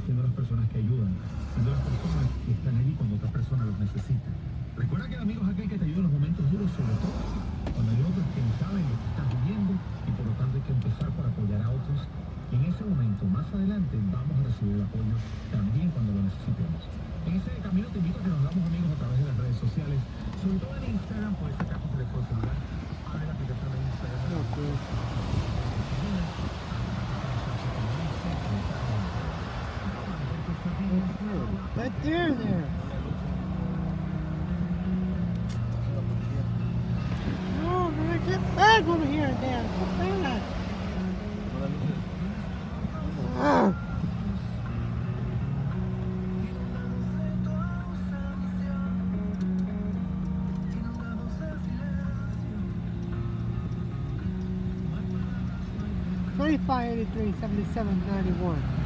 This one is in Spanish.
siendo las personas que ayudan, siendo las personas que están allí cuando otra persona los necesita. Recuerda que el amigo es aquel que te ayuda en los momentos duros, sobre todo cuando hay otros que no saben lo que estás viviendo y por lo tanto hay que empezar por apoyar a otros. Y en ese momento, más adelante, vamos a recibir el apoyo también cuando lo necesitemos. En ese camino te invito a que nos damos amigos a través de las redes sociales, sobre todo en Instagram, puedes sacar tu teléfono celular, abre la aplicación de Instagram. Right there. No, man, get back over here, Dan. Get back. Ah. $25.83, $77.91.